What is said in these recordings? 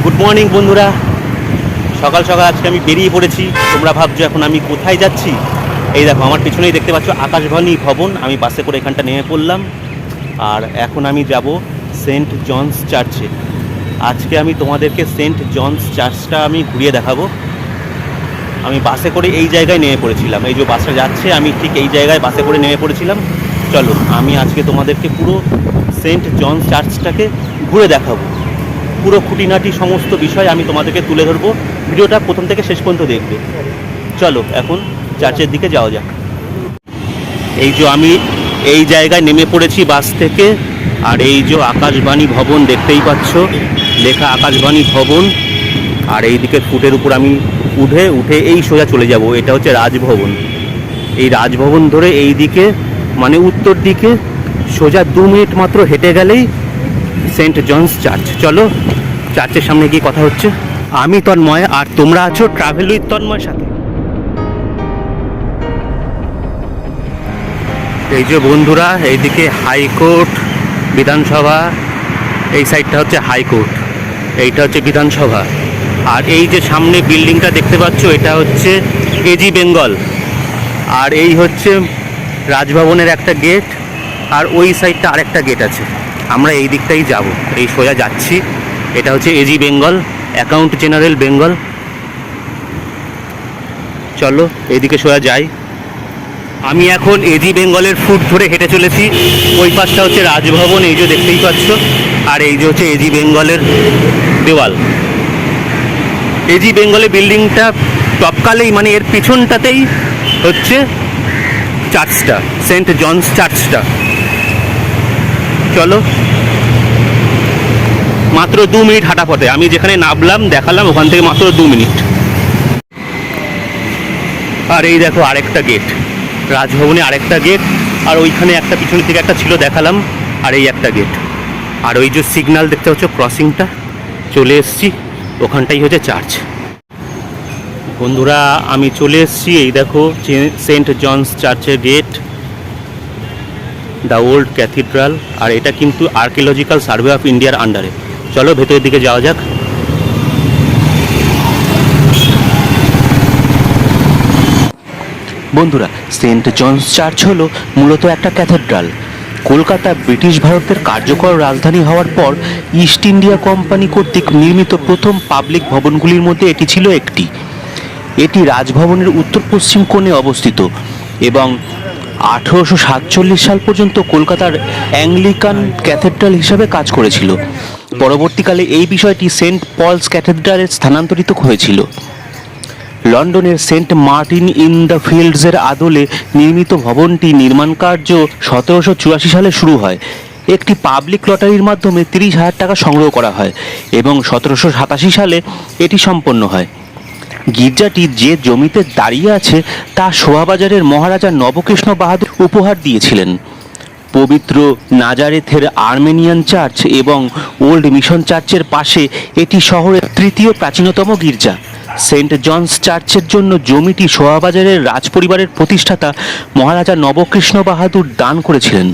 Good morning বন্ধুরা। সকাল সকাল আজকে আমি বেরিয়ে পড়েছি। তোমরা ভাবছো এখন আমি কোথায় যাচ্ছি? এই দেখো আমার পিছনেই দেখতে পাচ্ছ আকাশবাণী ভবন। আমি বাসে করে এখানটা নেমে পড়লাম, আর এখন আমি যাব সেন্ট জনস চার্চে। আজকে আমি তোমাদেরকে সেন্ট জনস চার্চটা আমি ঘুরিয়ে দেখাবো। আমি বাসে করে এই জায়গায় নেমে পড়েছিলাম, এই যে বাসটা যাচ্ছে আমি ঠিক এই জায়গায় বাসে করে নেমে পড়েছিলাম। চলো আমি আজকে তোমাদেরকে পুরো সেন্ট জনস চার্চটাকে ঘুরে দেখাবো। পুরো খুঁটিনাটি সমস্ত বিষয় আমি তোমাদেরকে তুলে ধরবো। ভিডিওটা প্রথম থেকে শেষ পর্যন্ত দেখবে। চলো এখন চার্চের দিকে যাওয়া যাক। এই যে আমি এই জায়গায় নেমে পড়েছি বাস থেকে, আর এই যে আকাশবাণী ভবন দেখতেই পাচ্ছ, লেখা আকাশবাণী ভবন। আর এই দিকে ফুটের উপর আমি উঠে এই সোজা চলে যাব। এটা হচ্ছে রাজভবন। এই রাজভবন ধরে এই দিকে মানে উত্তর দিকে সোজা 2 মিনিট মাত্র হেঁটে গেলেই সেন্ট জনস চার্চ। চলো চার্চের সামনে গিয়ে কথা হচ্ছে। আমি তন্ময়, আর তোমরা আছো ট্রাভেল উইথ তন্ময়ের সাথে। এই যে বন্ধুরা, এইদিকে হাইকোর্ট, বিধানসভা, এই সাইডটা হচ্ছে হাইকোর্ট, এইটা হচ্ছে বিধানসভা। আর এই যে সামনে বিল্ডিংটা দেখতে পাচ্ছ, এটা হচ্ছে এজি বেঙ্গল। আর এই হচ্ছে রাজভবনের একটা গেট, আর ওই সাইডটা আরেকটা গেট আছে। আমরা এই দিকটাই যাব, এই সোজা যাচ্ছি। এটা হচ্ছে AG Bengal, account general Bengal. চলো এইদিকে সোজা যাই। আমি এখন এজি বেঙ্গলের ফুট ধরে হেঁটে চলেছি। ওই পাশটা হচ্ছে রাজভবন, এই যে দেখতেই পাচ্ছ, আর এই যে হচ্ছে এজি বেঙ্গলের দেওয়াল। এজি বেঙ্গলের বিল্ডিংটা টপকালেই মানে এর পিছনটাতেই হচ্ছে চার্চটা, সেন্ট জনস চার্চটা। চলো মাত্র 2 মিনিট হাঁটা পথে, আমি যেখানে নামলাম দেখালাম ওখান থেকে মাত্র 2 মিনিট। আর এই দেখো আরেকটা গেট, রাজভবনে আরেকটা গেট, আর ওইখানে একটা পিছনের দিকে একটা ছিল দেখালাম, আর এই একটা গেট। আর ওই যে সিগন্যাল দেখতে পাচ্ছ ক্রসিংটা, চলে এসছি, ওখানটাই হচ্ছে চার্চ। বন্ধুরা আমি চলে এসছি, এই দেখো সেন্ট জনস চার্চের গেট, দ্য ওল্ড ক্যাথিড্রাল। আর এটা কিন্তু আর্কিওলজিক্যাল সার্ভে অফ ইন্ডিয়ার আন্ডারে। চলো ভেতরের দিকে যাওয়া যাক। বন্ধুরা সেন্ট জনস চার্চ হলো মূলত একটা ক্যাথেড্রাল। কলকাতা ব্রিটিশ ভারতের কার্যকর রাজধানী হওয়ার পর ইস্ট ইন্ডিয়া কোম্পানি কর্তৃক নির্মিত প্রথম পাবলিক ভবনগুলির মধ্যে এটি ছিল একটি। এটি রাজভবনের উত্তর পশ্চিম কোণে অবস্থিত এবং 1847 সাল পর্যন্ত কলকাতার অ্যাংলিকান ক্যাথেড্রাল হিসাবে কাজ করেছিল। পরবর্তীকালে এই বিষয়টি সেন্ট পলস ক্যাথেড্রালে স্থানান্তরিত হয়েছিল। লন্ডনের সেন্ট মার্টিন ইন দ্য ফিল্ডসের আদলে নির্মিত ভবনটি নির্মাণ কার্য 1784 সালে শুরু হয়। একটি পাবলিক লটারির মাধ্যমে 30,000 টাকা সংগ্রহ করা হয় এবং 1787 সালে এটি সম্পন্ন হয়। গির্জাটি যে জমিতে দাঁড়িয়ে আছে তা শোভাবাজারের মহারাজা নবকৃষ্ণ বাহাদুর উপহার দিয়েছিলেন। পবিত্র নাজারেথের আর্মেনিয়ান চার্চ এবং ওল্ড মিশন চার্চের পাশে এটি শহরের তৃতীয় প্রাচীনতম গির্জা। সেন্ট জনস চার্চের জন্য জমিটি শোভাবাজারের রাজপরিবারের প্রতিষ্ঠাতা মহারাজা নবকৃষ্ণ বাহাদুর দান করেছিলেন।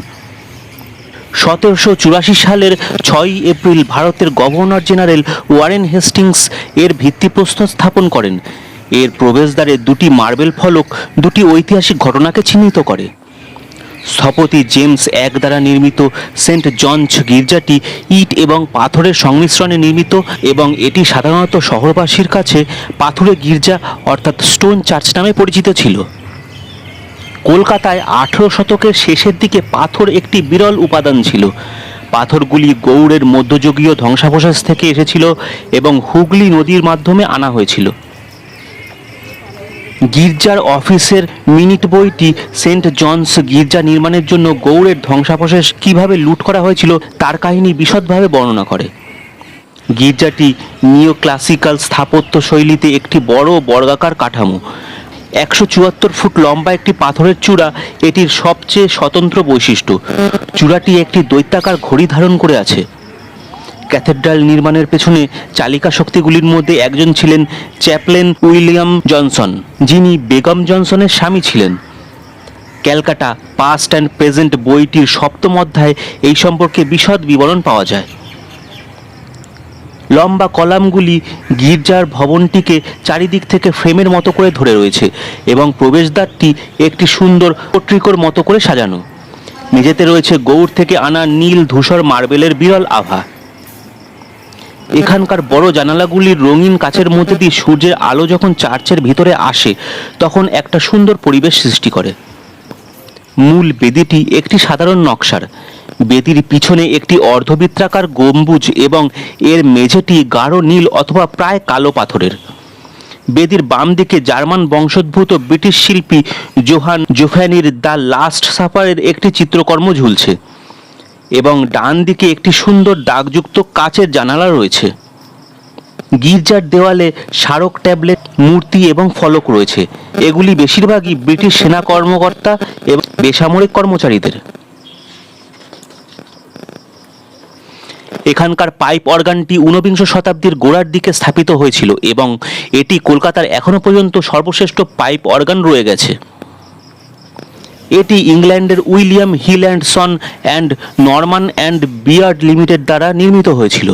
1784 সালের 6 এপ্রিল ভারতের গভর্নর জেনারেল ওয়ারেন হেস্টিংস এর ভিত্তিপ্রস্তর স্থাপন করেন। এর প্রবেশদ্বারে 2টি মার্বেল ফলক 2টি ঐতিহাসিক ঘটনাকে চিহ্নিত করে। স্থপতি জেমস এক দ্বারা নির্মিত সেন্ট জনস গির্জাটি ইট এবং পাথরের সংমিশ্রণে নির্মিত এবং এটি সাধারণত শহরবাসীর কাছে পাথুরে গির্জা অর্থাৎ স্টোন চার্চ নামে পরিচিত ছিল। কলকাতায় 18 শতকের শেষের দিকে পাথর একটি বিরল উপাদান ছিল। পাথরগুলি গৌড়ের মধ্যযুগীয় ধ্বংসাবশেষ থেকে এসেছিল এবং হুগলি নদীর মাধ্যমে আনা হয়েছিল। গির্জার অফিসের মিনিট বইটি সেন্ট জনস গির্জা নির্মাণের জন্য গৌড়ের ধ্বংসাবশেষ কিভাবে লুট করা হয়েছিল তার কাহিনী বিশদভাবে বর্ণনা করে। গির্জাটি নিও ক্লাসিক্যাল স্থাপত্য শৈলীতে একটি বড় বর্গাকার কাঠামো। 174 ফুট লম্বা একটি পাথরের চূড়া এটির সবচেয়ে স্বতন্ত্র বৈশিষ্ট্য। চূড়াটি একটি দৈত্যাকার ঘড়ি ধারণ করে আছে। ক্যাথেড্রাল নির্মাণের পেছনে চালিকা শক্তিগুলির মধ্যে একজন ছিলেন চ্যাপলেন উইলিয়াম জনসন, যিনি বেগম জনসনের স্বামী ছিলেন। ক্যালকাটা পাস্ট অ্যান্ড প্রেজেন্ট বইটির 7ম অধ্যায়ে এই সম্পর্কে বিশদ বিবরণ পাওয়া যায়। লম্বা কলামগুলি গির্জার ভবনটিকে চারিদিক থেকে ফ্রেমের মতো করে ধরে রয়েছে এবং প্রবেশদ্বারটি একটি সুন্দর পোট্রিকোর মতো করে সাজানো। মেঝেতে রয়েছে গৌড় থেকে আনা নীল ধূসর মার্বেলের বিরল আভা। এখানকার বড় জানালাগুলির রঙিন কাচের মধ্যে দিয়ে সূর্যের আলো যখন চার্চের ভিতরে আসে তখন একটা সুন্দর পরিবেশ সৃষ্টি করে। মূল বেদিটি একটি সাধারণ নকশার। বেদির পিছনে একটি অর্ধবৃত্তাকার গম্বুজ এবং এর মেঝেটি গাঢ় নীল অথবা প্রায় কালো পাথরের। বেদির বাম দিকে জার্মান বংশোদ্ভূত ব্রিটিশ শিল্পী জোহান জোফানির দ্য লাস্ট সাপারের একটি চিত্রকর্ম ঝুলছে এবং ডান দিকে একটি সুন্দর দাগযুক্ত কাচের জানালা রয়েছে। গির্জার দেওয়ালে স্মারক ট্যাবলেট, মূর্তি এবং ফলক রয়েছে। এগুলি বেশিরভাগই ব্রিটিশ সেনা কর্মকর্তা এবং বেসামরিক কর্মচারীদের। এখানকার পাইপ অর্গানটি ঊনবিংশ শতাব্দীর গোড়ার দিকে স্থাপিত হয়েছিল এবং এটি কলকাতার এখনো পর্যন্ত সর্বশ্রেষ্ঠ পাইপ অর্গান রয়ে গেছে। এটি ইংল্যান্ডের William Hill and Son and Norman and Beard Limited দ্বারা নির্মিত হয়েছিল।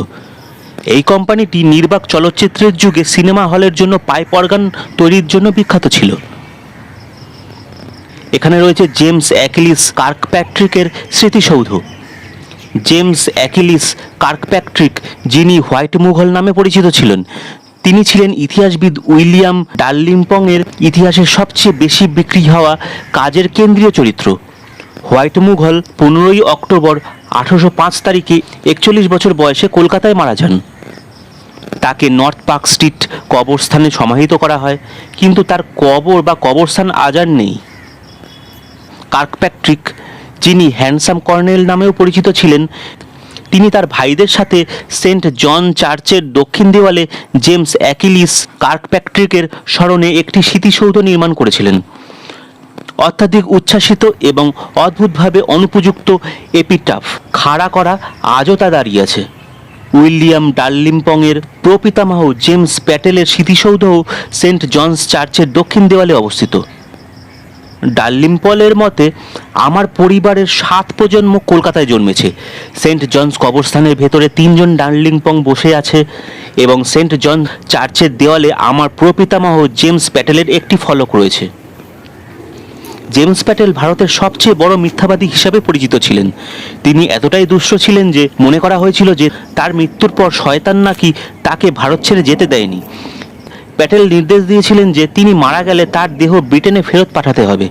এই কোম্পানিটি নির্বাক চলচ্চিত্রের যুগে সিনেমা হলের জন্য পাইপ অর্গান তৈরির জন্য বিখ্যাত ছিল। এখানে রয়েছে জেমস অ্যাকিলিস কার্কপ্যাট্রিকের স্মৃতিসৌধ। জেমস অ্যাকিলিস কার্কপ্যাট্রিক, যিনি হোয়াইট মুঘল নামে পরিচিত ছিলেন, তিনি ছিলেন ইতিহাসবিদ উইলিয়াম ডাললিম্পং এর ইতিহাসের সবচেয়ে বেশি বিক্রি হওয়া কাজের কেন্দ্রীয় চরিত্র। হোয়াইট মুঘল 15ই অক্টোবর 1805 তারিখে 41 বছর বয়সে কলকাতায় মারা যান। তাকে নর্থ পার্ক স্ট্রিট কবরস্থানে সমাহিত করা হয়, কিন্তু তার কবর বা কবরস্থান আজ আর নেই। কার্কপ্যাট্রিক, যিনি হ্যান্ডসাম কর্নেল নামেও পরিচিত ছিলেন, তিনি তার ভাইদের সাথে সেন্ট জন চার্চের দক্ষিণ দেওয়ালে জেমস অ্যাকিলিস কার্কপ্যাট্রিকের স্মরণে একটি স্মৃতিসৌধ নির্মাণ করেছিলেন। অত্যাধিক উচ্ছ্বাসিত এবং অদ্ভুতভাবে অনুপযুক্ত এপিটাফ খাড়া করা আজও তা দাঁড়িয়ে আছে। উইলিয়াম ডাললিম্পং এর প্রপিতামহ জেমস প্যাটেলের স্মৃতিসৌধও সেন্ট জনস চার্চের দক্ষিণ দেওয়ালে অবস্থিত। ডাললিম্পলের মতে, আমার পরিবারের 7 প্রজন্ম কলকাতায় জন্মেছে। সেন্ট জনস কবরস্থানের ভেতরে 3 জন ডাললিম্পং বসে আছে এবং সেন্ট জন চার্চের দেওয়ালে আমার প্রপিতামহ জেমস প্যাটেলের একটি ফলক রয়েছে। জেমস প্যাটেল ভারতের সবচেয়ে বড় মিথ্যাবাদী হিসাবে পরিচিত ছিলেন। তিনি এতটাই দুষ্ট ছিলেন যে মনে করা হয়েছিল যে তার মৃত্যুর পর শয়তান নাকি তাকে ভারত ছেড়ে যেতে দেয়নি। প্যাটেল নির্দেশ দিয়েছিলেন যে তিনি মারা গেলে তার দেহ ব্রিটেনে ফেরত পাঠাতে হবে।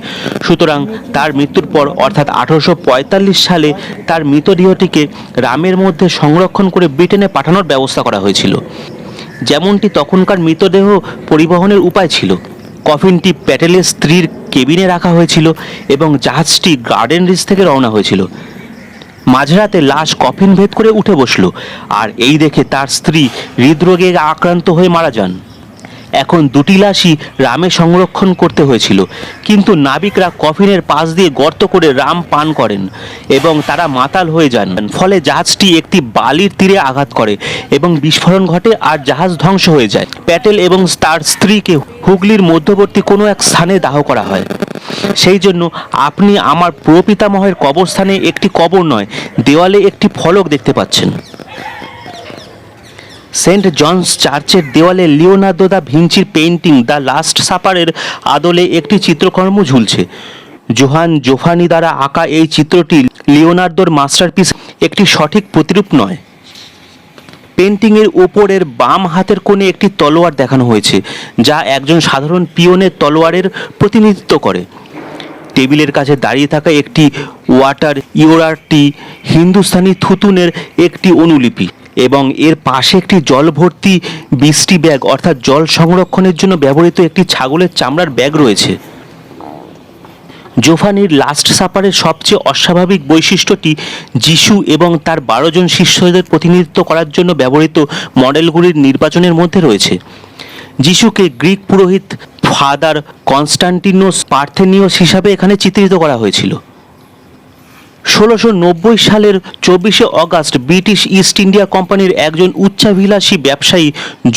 সুতরাং তার মৃত্যুর পর অর্থাৎ 1845 সালে তার মৃতদেহটিকে রামের মধ্যে সংরক্ষণ করে ব্রিটেনে পাঠানোর ব্যবস্থা করা হয়েছিল, যেমনটি তখনকার মৃতদেহ পরিবহনের উপায় ছিল। কফিনটি প্যাটেলের স্ত্রীর কেবিনে রাখা হয়েছিল এবং জাহাজটি গার্ডেন রিচ থেকে রওনা হয়েছিল। মাঝরাতে লাশ কফিন ভেদ করে উঠে বসলো, আর এই দেখে তার স্ত্রী হৃদরোগে আক্রান্ত হয়ে মারা যান। এখন 2টি লাশই রামে সংরক্ষণ করতে হয়েছিল, কিন্তু নাবিকরা কফিনের পাশ দিয়ে গর্ত করে রাম পান করেন এবং তারা মাতাল হয়ে যান। ফলে জাহাজটি একটি বালির তীরে আঘাত করে এবং বিস্ফোরণ ঘটে আর জাহাজ ধ্বংস হয়ে যায়। প্যাটেল এবং তার স্ত্রীকে হুগলির মধ্যবর্তী কোনো এক স্থানে দাহ করা হয়। সেই জন্য আপনি আমার প্রপিতামহের কবরস্থানে একটি কবর নয়, দেওয়ালে একটি ফলক দেখতে পাচ্ছেন। সেন্ট জনস চার্চের দেওয়ালে লিওনার্দো দা ভিঞ্চির পেইন্টিং দ্য লাস্ট সাপারের আদলে একটি চিত্রকর্ম ঝুলছে। জোহান জোফানি দ্বারা আঁকা এই চিত্রটি লিওনার্দোর মাস্টারপিস একটি সঠিক প্রতিরূপ নয়। পেন্টিংয়ের উপরের বাম হাতের কোণে একটি তলোয়ার দেখানো হয়েছে, যা একজন সাধারণ পিয়নের তলোয়ারের প্রতিনিধিত্ব করে। টেবিলের কাছে দাঁড়িয়ে থাকা একটি ওয়াটার ইয়োরারটি হিন্দুস্তানি থুতুনের একটি অনুলিপি এবং এর পাশে একটি জল ভর্তি বৃষ্টি ব্যাগ অর্থাৎ জল সংরক্ষণের জন্য ব্যবহৃত একটি ছাগলের চামড়ার ব্যাগ রয়েছে। জোফানির লাস্ট সাপারের সবচেয়ে অস্বাভাবিক বৈশিষ্ট্যটি যিশু এবং তার 12 জন শিষ্যদের প্রতিনিধিত্ব করার জন্য ব্যবহৃত মডেলগুলির নির্বাচনের মধ্যে রয়েছে। যিশুকে গ্রিক পুরোহিত ফাদার কনস্টান্টিনোস পার্থেনিওস হিসাবে এখানে চিত্রিত করা হয়েছিল। 1690 সালের 24শে অগাস্ট ব্রিটিশ ইস্ট ইন্ডিয়া কোম্পানির একজন উচ্চাভিলাষী ব্যবসায়ী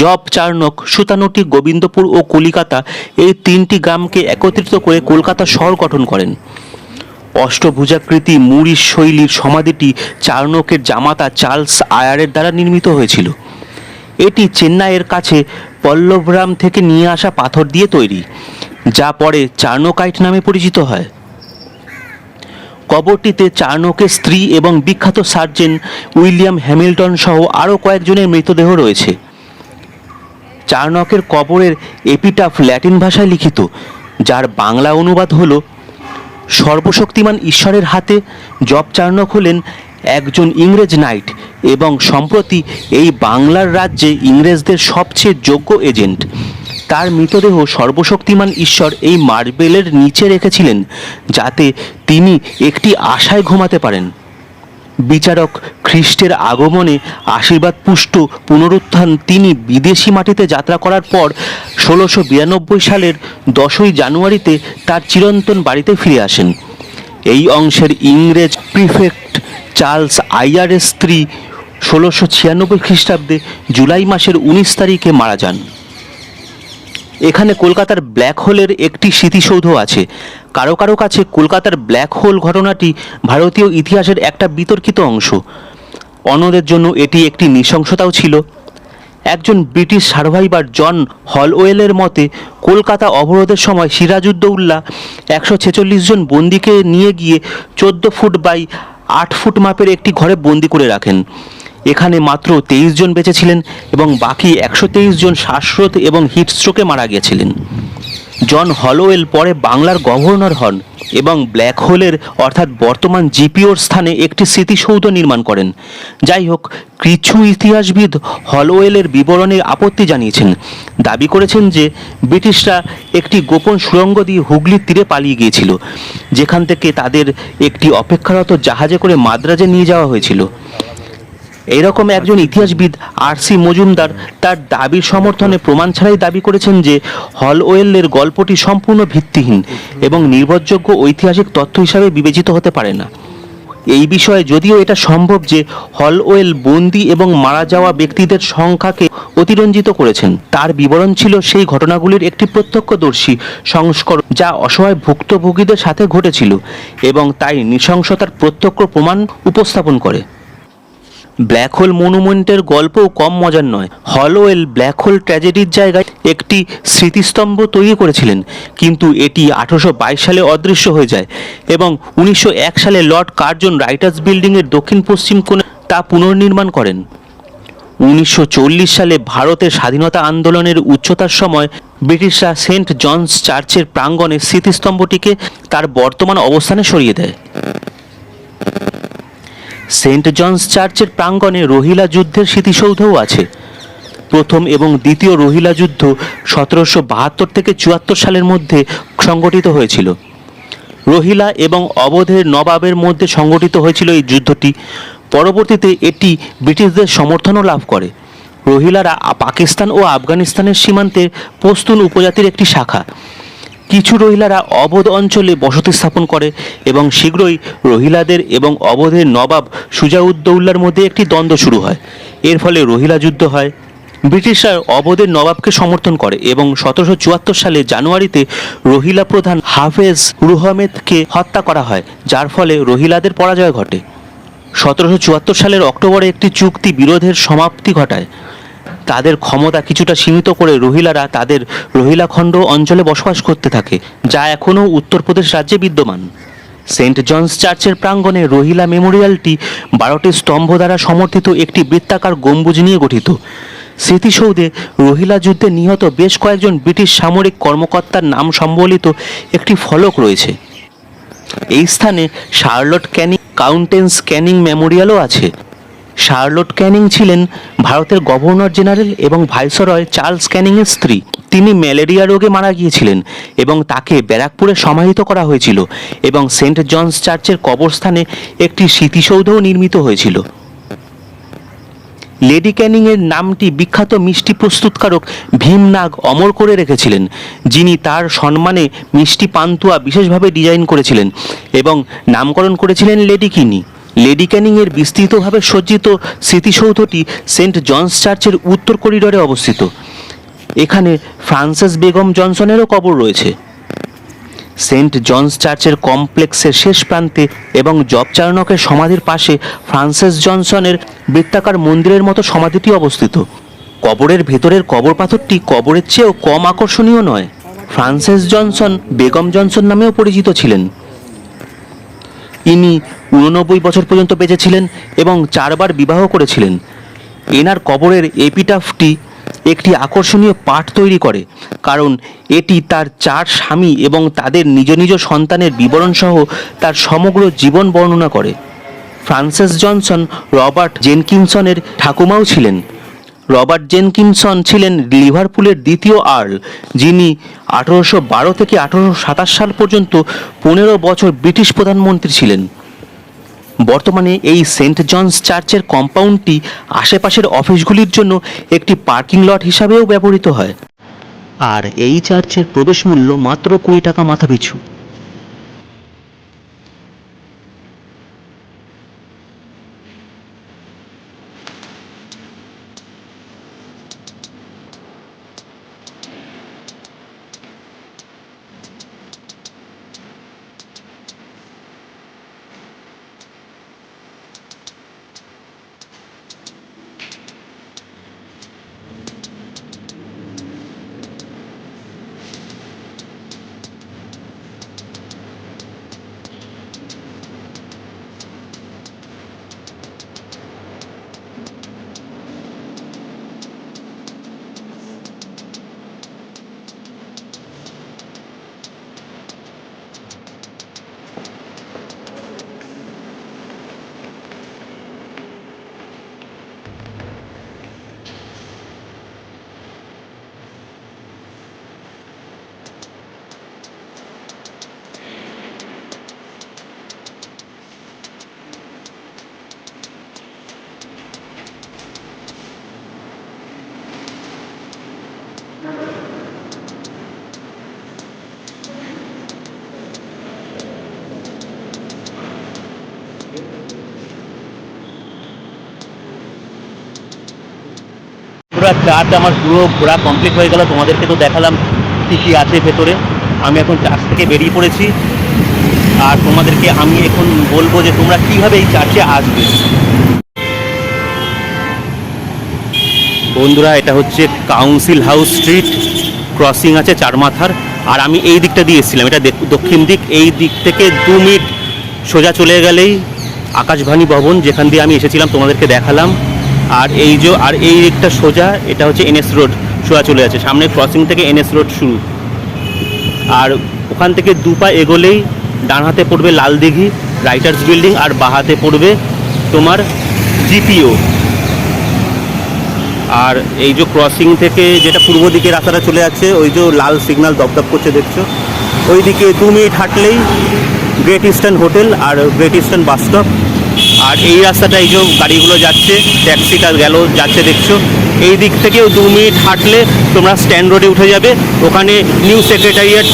জব চার্নক সুতানুটি, গোবিন্দপুর ও কলিকাতা এই 3টি গ্রামকে একত্রিত করে কলকাতা শহর গঠন করেন। অষ্টভুজাকৃতি মুরিশ শৈলীর সমাধিটি চার্নকের জামাতা চার্লস আয়ারের দ্বারা নির্মিত হয়েছিল। এটি চেন্নাইয়ের কাছে পল্লবরাম থেকে নিয়ে আসা পাথর দিয়ে তৈরি, যা পরে চার্নোকাইট নামে পরিচিত হয়। কবরটিতে চার্নোকের স্ত্রী এবং বিখ্যাত সার্জেন উইলিয়াম হ্যামিল্টন সহ আরও কয়েকজনের মৃতদেহ রয়েছে। চার্নকের কবরের এপিটাফ ল্যাটিন ভাষায় লিখিত, যার বাংলা অনুবাদ হল, সর্বশক্তিমান ঈশ্বরের হাতে জব চার্নক হলেন একজন ইংরেজ নাইট এবং সম্প্রতি এই বাংলার রাজ্যে ইংরেজদের সবচেয়ে যোগ্য এজেন্ট। তার মৃতদেহ সর্বশক্তিমান ঈশ্বর এই মার্বেলের নিচে রেখেছিলেন, যাতে তিনি একটি আশায় ঘুমাতে পারেন। বিচারক খ্রিস্টের আগমনে আশীর্বাদ পুষ্ট পুনরুত্থান তিনি বিদেশি মাটিতে যাত্রা করার পর 1692 সালের 10ই জানুয়ারিতে তার চিরন্তন বাড়িতে ফিরে আসেন। এই অংশের ইংরেজ প্রিফেক্ট চার্লস আইয়ারের স্ত্রী 1696 খ্রিস্টাব্দে জুলাই মাসের 19 তারিখে মারা যান। এখানে কলকাতার ব্ল্যাক হোলের একটি স্মৃতিসৌধ আছে। কারো কারো কাছে কলকাতার ব্ল্যাক হোল ঘটনাটি ভারতীয় ইতিহাসের একটা বিতর্কিত অংশ, অন্যদের জন্য এটি একটি নৃশংসতাও ছিল। একজন ব্রিটিশ সার্ভাইভার জন হলওয়েলের মতে, কলকাতা অবরোধের সময় সিরাজউদ্দৌল্লা 146 জন বন্দীকে নিয়ে গিয়ে 14 ফুট বাই 8 ফুট মাপের একটি ঘরে বন্দি করে রাখেন। এখানে মাত্র 23 জন বেঁচে ছিলেন এবং বাকি 123 জন শ্বাসরোধ এবং হিটস্ট্রোকে মারা গিয়েছিলেন। জন হলওয়েল পরে বাংলার গভর্নর হন এবং ব্ল্যাক হোলের অর্থাৎ বর্তমান জিপিওর স্থানে একটি স্মৃতিসৌধ নির্মাণ করেন। যাই হোক, কিছু ইতিহাসবিদ হলওয়েলের বিবরণে আপত্তি জানিয়েছেন, দাবি করেছেন যে ব্রিটিশরা একটি গোপন সুড়ঙ্গ দিয়ে হুগলির তীরে পালিয়ে গিয়েছিল, যেখান থেকে তাদের একটি অপেক্ষারত জাহাজে করে মাদ্রাজে নিয়ে যাওয়া হয়েছিল। এইরকম একজন ইতিহাসবিদ আর.সি. মজুমদার তার দাবির সমর্থনে প্রমাণ ছাড়াই দাবি করেছেন যে হলওয়েলের গল্পটি সম্পূর্ণ ভিত্তিহীন এবং নির্ভরযোগ্য ঐতিহাসিক তথ্য হিসাবে বিবেচিত হতে পারে না। এই বিষয়ে যদিও এটা সম্ভব যে হলওয়েল বন্দি এবং মারা যাওয়া ব্যক্তিদের সংখ্যাকে অতিরঞ্জিত করেছেন, তার বিবরণ ছিল সেই ঘটনাগুলির একটি প্রত্যক্ষদর্শী সংস্করণ যা অসহায় ভুক্তভোগীদের সাথে ঘটেছিল এবং তাই নৃশংসতার প্রত্যক্ষ প্রমাণ উপস্থাপন করে। ব্ল্যাক হোল মনুমেন্টের গল্পও কম মজার নয়। হলওয়েল ব্ল্যাক হোল ট্র্যাজেডির জায়গায় একটি স্মৃতিস্তম্ভ তৈরি করেছিলেন, কিন্তু এটি 1822 সালে অদৃশ্য হয়ে যায় এবং 1901 সালে লর্ড কার্জন রাইটার্স বিল্ডিংয়ের দক্ষিণ পশ্চিম কোণে তা পুনর্নির্মাণ করেন। 1940 সালে ভারতের স্বাধীনতা আন্দোলনের উচ্চতার সময় ব্রিটিশরা সেন্ট জনস চার্চের প্রাঙ্গণে স্মৃতিস্তম্ভটিকে তার বর্তমান অবস্থানে সরিয়ে দেয়। সেন্ট জনস চার্চের প্রাঙ্গণে রোহিলা যুদ্ধের স্মৃতিসৌধও আছে। প্রথম এবং দ্বিতীয় রোহিলা যুদ্ধ 1772 থেকে 74 সালের মধ্যে সংগঠিত হয়েছিল। রোহিলা এবং অবধের নবাবের মধ্যে সংগঠিত হয়েছিল এই যুদ্ধটি। পরবর্তীতে এটি ব্রিটিশদের সমর্থনও লাভ করে। রোহিলারা পাকিস্তান ও আফগানিস্তানের সীমান্তে পশতুন উপজাতির একটি শাখা। কিছু রোহিলারা অবধ অঞ্চলে বসতি স্থাপন করে এবং শীঘ্রই রোহিলাদের এবং অবধের নবাব সুজাউদ্দৌলার মধ্যে একটি দ্বন্দ্ব শুরু হয়। এর ফলে রোহিলা যুদ্ধ হয়। ব্রিটিশরা অবধের নবাবকে সমর্থন করে এবং 1774 সালে জানুয়ারিতে রোহিলা প্রধান হাফেজ রুহমেদকে হত্যা করা হয়, যার ফলে রোহিলাদের পরাজয় ঘটে। 1774 সালের অক্টোবরে একটি চুক্তি বিরোধের সমাপ্তি ঘটায়। তাদের ক্ষমতা কিছুটা সীমিত করে রোহিলারা তাদের রোহিলাখণ্ড অঞ্চলে বসবাস করতে থাকে, যা এখনও উত্তরপ্রদেশ রাজ্যে বিদ্যমান। সেন্ট জনস চার্চের প্রাঙ্গণে রোহিলা মেমোরিয়ালটি 12টি স্তম্ভ দ্বারা সমর্থিত একটি বৃত্তাকার গম্বুজ নিয়ে গঠিত। স্মৃতিসৌধে রোহিলা যুদ্ধে নিহত বেশ কয়েকজন ব্রিটিশ সামরিক কর্মকর্তার নাম সম্বলিত একটি ফলক রয়েছে। এই স্থানে শার্লট ক্যানিং কাউন্টেন্স ক্যানিং মেমোরিয়ালও আছে। শার্লট ক্যানিং ছিলেন ভারতের গভর্নর জেনারেল এবং ভাইসরয় চার্লস ক্যানিংয়ের স্ত্রী। তিনি ম্যালেরিয়া রোগে মারা গিয়েছিলেন এবং তাকে ব্যারাকপুরে সমাহিত করা হয়েছিল এবং সেন্ট জনস চার্চের কবরস্থানে একটি স্মৃতিসৌধও নির্মিত হয়েছিল। লেডি ক্যানিংয়ের নামটি বিখ্যাত মিষ্টি প্রস্তুতকারক ভীমনাগ অমর করে রেখেছিলেন, যিনি তার সম্মানে মিষ্টি পান্তুয়া বিশেষভাবে ডিজাইন করেছিলেন এবং নামকরণ করেছিলেন লেডি কিনি। লেডি ক্যানিংয়ের বিস্তৃতভাবে সজ্জিত স্মৃতিসৌধটি সেন্ট জনস চার্চের উত্তর করিডোরে অবস্থিত। এখানে ফ্রান্সেস বেগম জনসনেরও কবর রয়েছে। সেন্ট জনস চার্চের কমপ্লেক্সের শেষ প্রান্তে এবং জব চার্নকের সমাধির পাশে ফ্রান্সেস জনসনের বৃত্তাকার মন্দিরের মতো সমাধিটি অবস্থিত। কবরের ভেতরের কবর পাথরটি কবরের চেয়েও কম আকর্ষণীয় নয়। ফ্রান্সিস জনসন বেগম জনসন নামেও পরিচিত ছিলেন। ইনি 89 বছর পর্যন্ত বেঁচে ছিলেন এবং 4 বার বিবাহ করেছিলেন। এনার কবরের এপিটাফটি একটি আকর্ষণীয় পাঠ তৈরি করে, কারণ এটি তার 4 স্বামী এবং তাদের নিজ নিজ সন্তানের বিবরণ সহ তার সমগ্র জীবন বর্ণনা করে। ফ্রান্সিস জনসন রবার্ট জেনকিনসনের ঠাকুমাও ছিলেন। রবার্ট জেনকিনসন ছিলেন লিভারপুলের দ্বিতীয় আর্ল, যিনি 1812 থেকে 1827 সাল পর্যন্ত 15 বছর ব্রিটিশ প্রধানমন্ত্রী ছিলেন। বর্তমানে এই সেন্ট জনস চার্চের কম্পাউন্ডটি আশেপাশের অফিসগুলির জন্য একটি পার্কিং লট হিসাবেও ব্যবহৃত হয়। আর এই চার্চের প্রবেশ মূল্য মাত্র 20 টাকা মাথাপিছু। পুরো চার্চ আমার পুরো ঘোরা কমপ্লিট হয়ে গেল। তোমাদেরকে তো দেখালাম কী কী আছে ভেতরে। আমি এখন চার্চ থেকে বেরিয়ে পড়েছি, আর তোমাদেরকে আমি এখন বলবো যে তোমরা কীভাবে এই চার্চে আসবে। বন্ধুরা, এটা হচ্ছে কাউন্সিল হাউস স্ট্রিট, ক্রসিং আছে 4 মাথার। আর আমি এই দিকটা দিয়ে এসেছিলাম, এটা দক্ষিণ দিক। এই দিক থেকে 2 মিনিট সোজা চলে গেলেই আকাশবাণী ভবন, যেখান দিয়ে আমি এসেছিলাম, তোমাদেরকে দেখালাম। আর এই দিকটা সোজা, এটা হচ্ছে এনএস রোড, সোজা চলে যাচ্ছে সামনে ক্রসিং থেকে এনএস রোড শুরু। আর ওখান থেকে 2 পা এগোলেই ডান হাতে পড়বে লাল দিঘি রাইটার্স বিল্ডিং, আর বাঁ হাতে পড়বে তোমার জিপিও। আর এই যে ক্রসিং থেকে যেটা পূর্ব দিকে রাস্তাটা চলে যাচ্ছে, ওই যে লাল সিগন্যাল দপদপ করছে দেখছো, ওই দিকে 2 minute হাঁটলেই great eastern hotel are great eastern bus stop. আর এই রাস্তাটা এই যে গাড়িগুলো যাচ্ছে, ট্যাক্সিটা যাচ্ছে দেখছো, এই দিক থেকেও 2 মিনিট হাঁটলে তোমরা স্ট্যান্ড রোডে উঠে যাবে। ওখানে নিউ সেক্রেটারিয়েট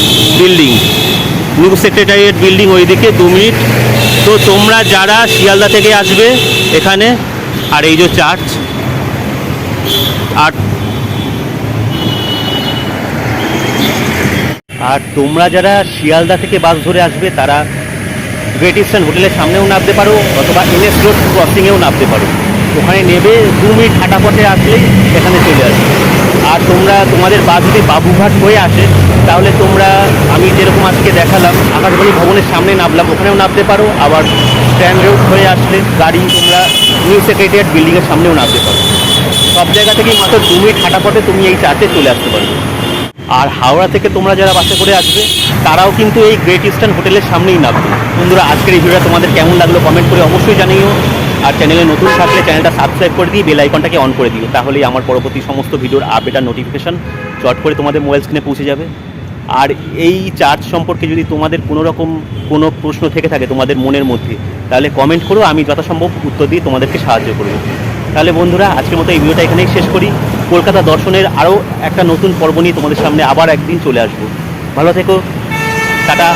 বিল্ডিং ওই দিকে 2 মিনিট। তো তোমরা যারা শিয়ালদা থেকে আসবে এখানে, আর এই যে চার্চ, আর তোমরা যারা শিয়ালদা থেকে বাস ধরে আসবে তারা গ্রেট ইস্টার্ন হোটেলের সামনেও নামতে পারো, অথবা এনএস রোড ক্রসিংয়েও নামতে পারো। ওখানে নেবে 2 মিনিট হাঁটা পথে আসলেই এখানে চলে আসবে। আর তোমাদের বাস যদি বাবুঘাট হয়ে আসে, তাহলে তোমরা আমি যেরকম আজকে দেখালাম আকাশবাণী ভবনের সামনে নামলাম, ওখানেও নামতে পারো। আবার স্ট্যান্ড রোড হয়ে আসলে গাড়ি তোমরা নিউ সেক্রেটারিয়েট বিল্ডিংয়ের সামনেও নামতে পারো। সব জায়গা থেকেই মাত্র 2 মিনিট হাঁটা পথে তুমি এই চার্চে চলে আসতে পারবে। আর হাওড়া থেকে তোমরা যারা বাসে করে আসবে তারাও কিন্তু এই গ্রেট ইস্টার্ন হোটেলের সামনেই নামবে। বন্ধুরা, আজকের এই ভিডিওটা তোমাদের কেমন লাগলো কমেন্ট করে অবশ্যই জানিও। আর চ্যানেলে নতুন থাকলে চ্যানেলটা সাবস্ক্রাইব করে দিয়ে বেল আইকনটাকে অন করে দিও, তাহলেই আমার পরবর্তী সমস্ত ভিডিওর আপডেট আর নোটিফিকেশন চট করে তোমাদের মোবাইল স্ক্রিনে পৌঁছে যাবে। আর এই চার্জ সম্পর্কে যদি তোমাদের কোনো প্রশ্ন থেকে থাকে তোমাদের মনের মধ্যে, তাহলে কমেন্ট করো, আমি যথাসম্ভব উত্তর দিয়ে তোমাদেরকে সাহায্য করব। তাহলে বন্ধুরা, আজকের মতো এই ভিডিওটা এখানেই শেষ করি। কলকাতা দর্শনের আরও একটা নতুন পর্ব নিয়ে তোমাদের সামনে আবার একদিন চলে আসবো। ভালো থেকো, টাটা।